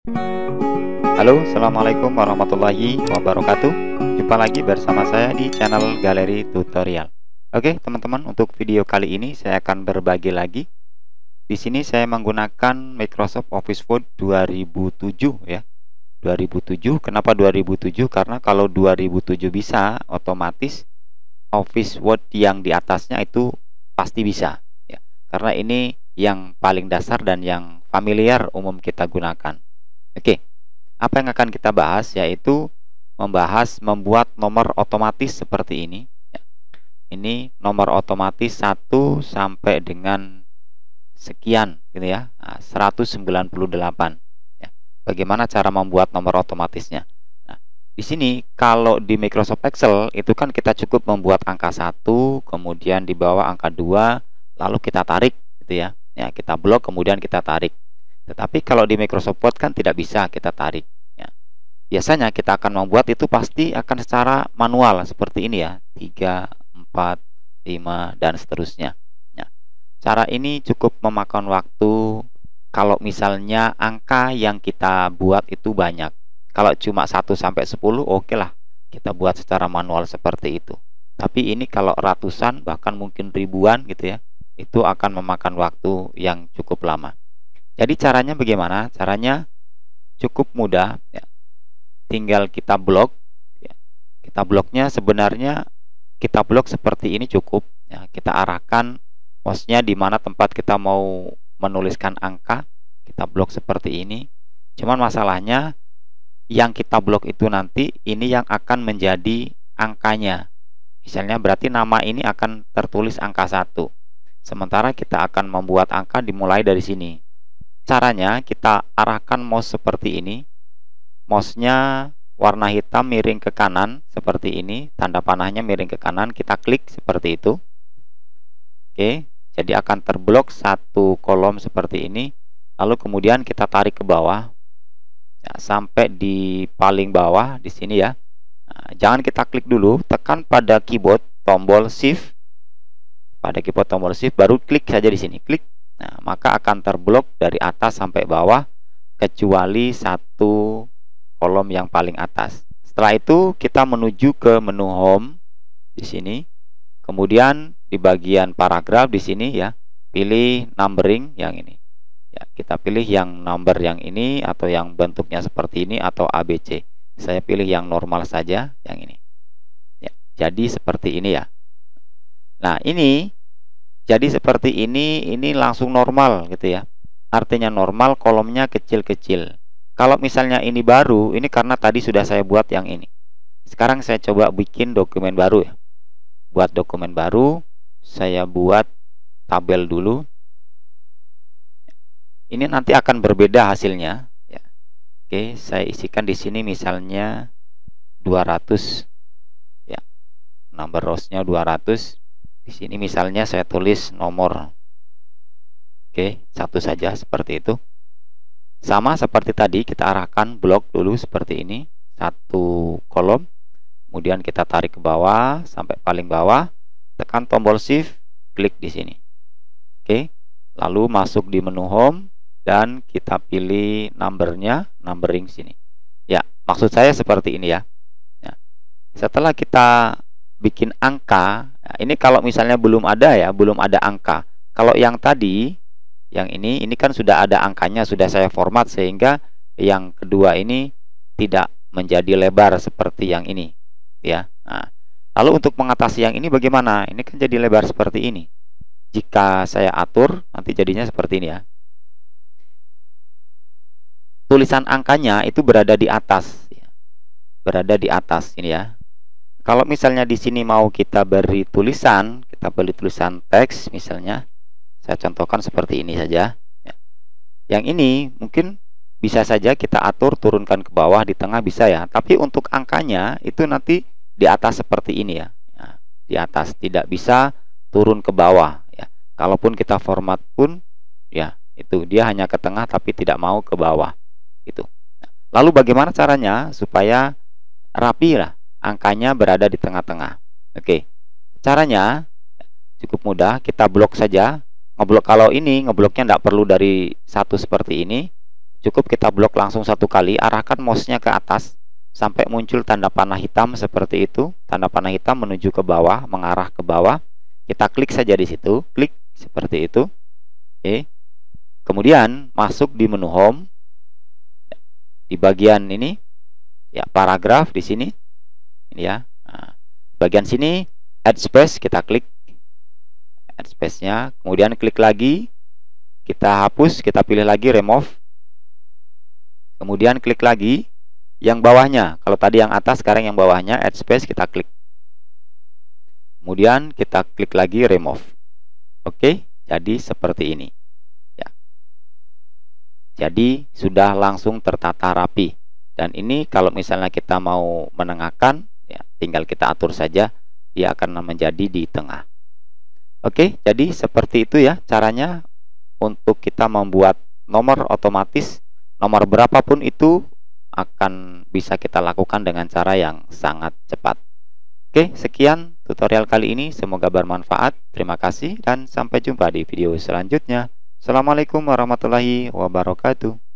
Halo, assalamualaikum warahmatullahi wabarakatuh. Jumpa lagi bersama saya di channel Galeri Tutorial. Oke, teman-teman, untuk video kali ini saya akan berbagi lagi. Di sini saya menggunakan Microsoft Office Word 2007 ya. 2007. Kenapa 2007? Karena kalau 2007 bisa, otomatis Office Word yang di atasnya itu pasti bisa ya. Karena ini yang paling dasar dan yang familiar umum kita gunakan. Oke, apa yang akan kita bahas yaitu membahas membuat nomor otomatis seperti ini ya. Ini nomor otomatis 1 sampai dengan sekian gitu ya. 198 ya. Bagaimana cara membuat nomor otomatisnya? Nah, di sini kalau di Microsoft Excel itu kan kita cukup membuat angka 1, kemudian di bawah angka 2, lalu kita tarik gitu ya. Ya, kita blok kemudian kita tarik. Tetapi kalau di Microsoft Word kan tidak bisa kita tarik ya. Biasanya kita akan membuat itu pasti akan secara manual seperti ini ya, 3, 4, 5 dan seterusnya ya. Cara ini cukup memakan waktu kalau misalnya angka yang kita buat itu banyak. Kalau cuma 1 sampai 10 oke lah kita buat secara manual seperti itu. Tapi ini kalau ratusan bahkan mungkin ribuan gitu ya, itu akan memakan waktu yang cukup lama. Jadi caranya bagaimana? Caranya cukup mudah ya. Tinggal kita blok ya. Kita bloknya sebenarnya kita blok seperti ini cukup ya. Kita arahkan mouse-nya di mana tempat kita mau menuliskan angka, kita blok seperti ini. Cuman masalahnya yang kita blok itu nanti ini yang akan menjadi angkanya. Misalnya berarti nama ini akan tertulis angka 1. Sementara kita akan membuat angka dimulai dari sini. Caranya kita arahkan mouse seperti ini. Mouse-nya warna hitam miring ke kanan seperti ini, tanda panahnya miring ke kanan, kita klik seperti itu. Oke, jadi akan terblok satu kolom seperti ini. Lalu kemudian kita tarik ke bawah ya, sampai di paling bawah di sini ya. Nah, jangan kita klik dulu, tekan pada keyboard tombol shift. Pada keyboard tombol shift baru klik saja di sini, klik. Nah, maka akan terblok dari atas sampai bawah kecuali satu kolom yang paling atas. Setelah itu kita menuju ke menu home di sini. Kemudian di bagian paragraf di sini ya, pilih numbering yang ini. Ya, kita pilih yang number yang ini atau yang bentuknya seperti ini atau ABC. Saya pilih yang normal saja yang ini. Ya, jadi seperti ini ya. Nah, ini jadi seperti ini langsung normal gitu ya. Artinya normal, kolomnya kecil-kecil. Kalau misalnya ini baru, ini karena tadi sudah saya buat yang ini. Sekarang saya coba bikin dokumen baru ya. Buat dokumen baru, saya buat tabel dulu. Ini nanti akan berbeda hasilnya ya. Oke, saya isikan di sini misalnya 200 ya. Number rows-nya 200. Di sini misalnya saya tulis nomor. Oke, 1 saja seperti itu. Sama seperti tadi, kita arahkan blok dulu seperti ini, satu kolom. Kemudian kita tarik ke bawah sampai paling bawah, tekan tombol shift, klik di sini. Oke, lalu masuk di menu home dan kita pilih numbernya, numbering sini. Ya, maksud saya seperti ini ya. Nah, setelah kita bikin angka, nah ini kalau misalnya belum ada ya, belum ada angka. Kalau yang tadi, yang ini kan sudah ada angkanya, sudah saya format sehingga yang kedua ini tidak menjadi lebar seperti yang ini ya. Nah, lalu untuk mengatasi yang ini bagaimana? Ini kan jadi lebar seperti ini. Jika saya atur nanti jadinya seperti ini ya. Tulisan angkanya itu berada di atas ya. Berada di atas ini ya. Kalau misalnya di sini mau kita beri tulisan, kita beri tulisan teks misalnya, saya contohkan seperti ini saja. Ya. Yang ini mungkin bisa saja kita atur turunkan ke bawah, di tengah bisa ya. Tapi untuk angkanya itu nanti di atas seperti ini ya. Ya, di atas, tidak bisa turun ke bawah ya. Kalaupun kita format pun ya itu dia hanya ke tengah tapi tidak mau ke bawah gitu. Nah, lalu bagaimana caranya supaya rapi lah? Angkanya berada di tengah-tengah. Oke, caranya cukup mudah, kita blok saja. Ngeblok, kalau ini ngebloknya tidak perlu dari satu seperti ini. cukup kita blok langsung satu kali, arahkan mouse-nya ke atas sampai muncul tanda panah hitam seperti itu. Tanda panah hitam menuju ke bawah, mengarah ke bawah. Kita klik saja di situ, klik seperti itu. Oke. Kemudian masuk di menu home. Di bagian ini ya, paragraf di sini. Ini ya. Nah, bagian sini add space, kita klik add space-nya. Kemudian klik lagi. Kita hapus, kita pilih lagi remove. Kemudian klik lagi yang bawahnya. Kalau tadi yang atas, sekarang yang bawahnya add space, kita klik. Kemudian kita klik lagi remove. Oke, jadi seperti ini. Ya. Jadi sudah langsung tertata rapi. Dan ini kalau misalnya kita mau menengahkan, ya, tinggal kita atur saja, dia akan menjadi di tengah. Oke, jadi seperti itu ya caranya untuk kita membuat nomor otomatis. Nomor berapapun itu akan bisa kita lakukan dengan cara yang sangat cepat. Oke, sekian tutorial kali ini, semoga bermanfaat. Terima kasih dan sampai jumpa di video selanjutnya. Assalamualaikum warahmatullahi wabarakatuh.